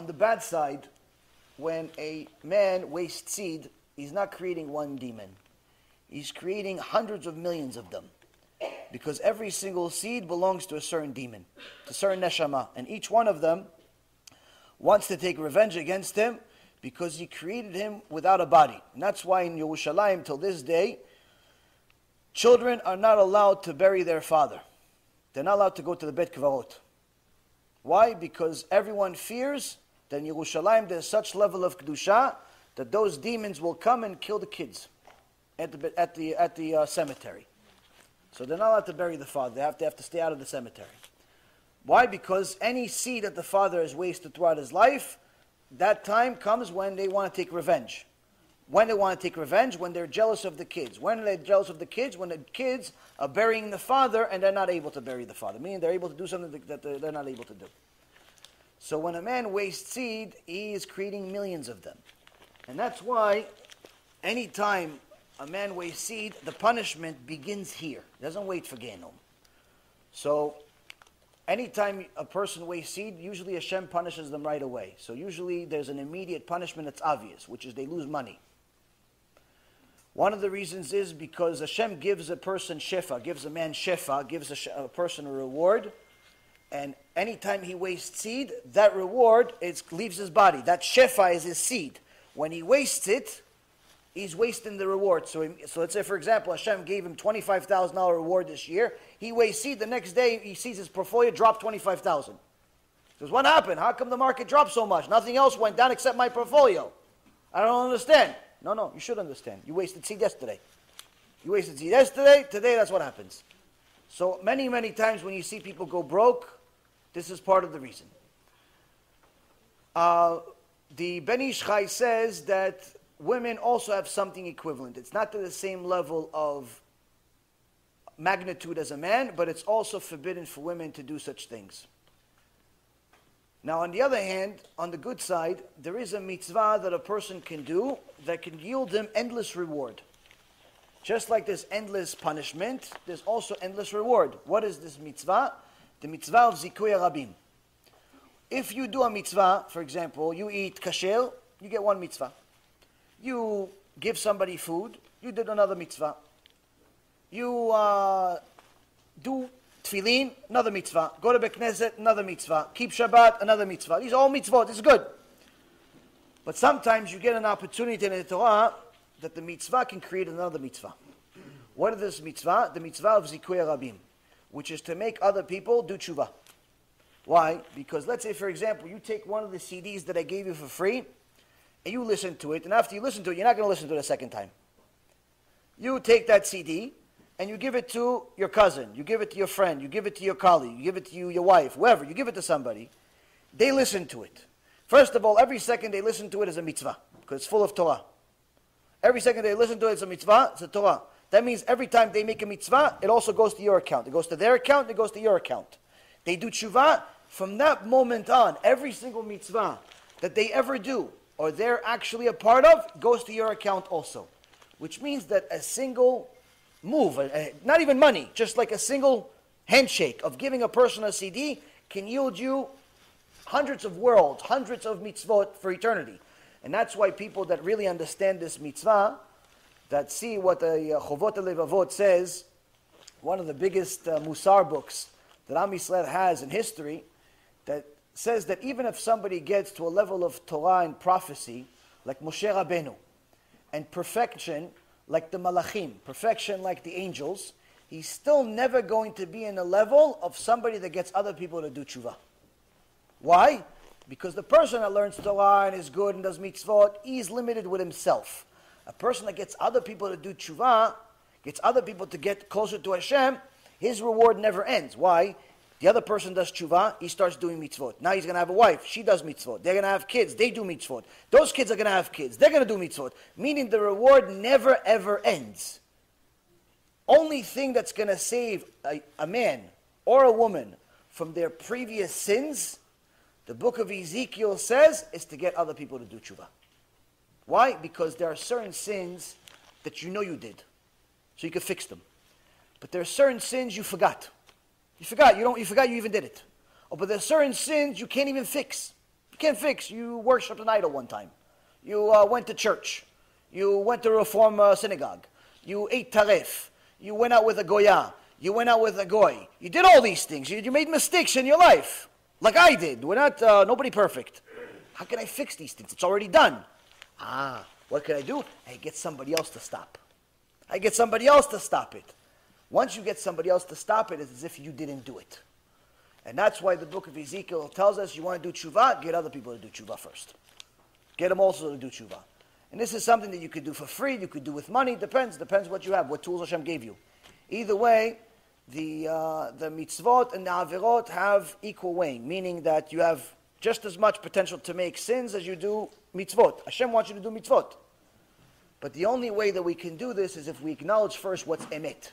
on the bad side, when a man wastes seed, he's not creating one demon. He's creating hundreds of millions of them. Because every single seed belongs to a certain demon, to a certain neshama. And each one of them wants to take revenge against him because he created him without a body. And that's why in Yerushalayim, till this day, children are not allowed to bury their father. They're not allowed to go to the Bet Kvarot. Why? Because everyone fears that in Yerushalayim there's such level of Kedusha that those demons will come and kill the kids at the cemetery. So they're not allowed to bury the father. They have to stay out of the cemetery. Why? Because any seed that the father has wasted throughout his life, that time comes when they want to take revenge. When they want to take revenge? When they're jealous of the kids. When are they jealous of the kids? When the kids are burying the father and they're not able to bury the father. Meaning they're able to do something that they're not able to do. So when a man wastes seed, he is creating millions of them. And that's why anytime a man wastes seed, the punishment begins here. It doesn't wait for Genom. So anytime a person wastes seed, usually Hashem punishes them right away. So usually there's an immediate punishment that's obvious, which is they lose money. One of the reasons is because Hashem gives a person shefa, gives a man shefa, gives a person a reward. And anytime he wastes seed, that reward leaves his body. That shefa is his seed. When he wastes it, he's wasting the reward. So let's say, for example, Hashem gave him $25,000 reward this year. He wastes seed. The next day, he sees his portfolio drop $25,000. He says, what happened? How come the market dropped so much? Nothing else went down except my portfolio. I don't understand. No, you should understand. You wasted seed yesterday. You wasted seed yesterday. Today, that's what happens. So many, many times when you see people go broke, this is part of the reason. The Ben Ish Chai says that women also have something equivalent. It's not to the same level of magnitude as a man, but it's also forbidden for women to do such things. Now, on the other hand, on the good side, there is a mitzvah that a person can do that can yield him endless reward. Just like there's endless punishment, there's also endless reward. What is this mitzvah? The mitzvah of zikuy rabim. If you do a mitzvah, for example, you eat kasher, you get one mitzvah. You give somebody food, you did another mitzvah. You do tefillin, another mitzvah. Go to Beit Knesset, another mitzvah. Keep Shabbat, another mitzvah. These are all mitzvot, this is good. But sometimes you get an opportunity in the Torah that the mitzvah can create another mitzvah. What is this mitzvah? The mitzvah of zikuy rabim, which is to make other people do teshuvah. Why? Because let's say, for example, you take one of the CDs that I gave you for free, and you listen to it, and after you listen to it, you're not going to listen to it a second time. You take that CD, and you give it to your cousin, you give it to your friend, you give it to your colleague, you give it to your wife, whoever, you give it to somebody. They listen to it. First of all, every second they listen to it is a mitzvah, because it's full of Torah. Every second they listen to it, it's a mitzvah, it's a Torah. That means every time they make a mitzvah, it also goes to your account. It goes to their account, it goes to your account. They do teshuvah. From that moment on, every single mitzvah that they ever do, or they're actually a part of, goes to your account also. Which means that a single move, not even money, just like a single handshake of giving a person a CD can yield you hundreds of worlds, hundreds of mitzvot for eternity. And that's why people that really understand this mitzvah, that see what the Chovot HaLevavot says, one of the biggest Musar books that Am Yisrael has in history, that says that even if somebody gets to a level of Torah and prophecy, like Moshe Rabbeinu, and perfection like the Malachim, perfection like the angels, he's still never going to be in a level of somebody that gets other people to do teshuvah. Why? Because the person that learns Torah and is good and does mitzvot, he's limited with himself. A person that gets other people to do teshuvah, gets other people to get closer to Hashem, his reward never ends. Why? The other person does teshuvah, he starts doing mitzvot. Now he's going to have a wife, she does mitzvot. They're going to have kids, they do mitzvot. Those kids are going to have kids, they're going to do mitzvot. Meaning the reward never ever ends. Only thing that's going to save a man or a woman from their previous sins, the book of Ezekiel says, is to get other people to do teshuvah. Why? Because there are certain sins that you know you did, so you can fix them. But there are certain sins you forgot. You forgot you even did it. Oh, but there are certain sins you can't even fix. You can't fix. You worshipped an idol one time. You went to church. You went to a Reform synagogue. You ate taref. You went out with a goya. You went out with a goy. You did all these things. You made mistakes in your life, like I did. We're not, nobody perfect. How can I fix these things? It's already done. What can I do? I get somebody else to stop. I get somebody else to stop it. Once you get somebody else to stop it, it's as if you didn't do it. And that's why the book of Ezekiel tells us, you want to do teshuvah, get other people to do teshuvah first. Get them also to do teshuvah. And this is something that you could do for free, you could do with money, depends what you have, what tools Hashem gave you. Either way, the mitzvot and the avirot have equal weighing, meaning that you have just as much potential to make sins as you do mitzvot. Hashem wants you to do mitzvot. But the only way that we can do this is if we acknowledge first what's emet.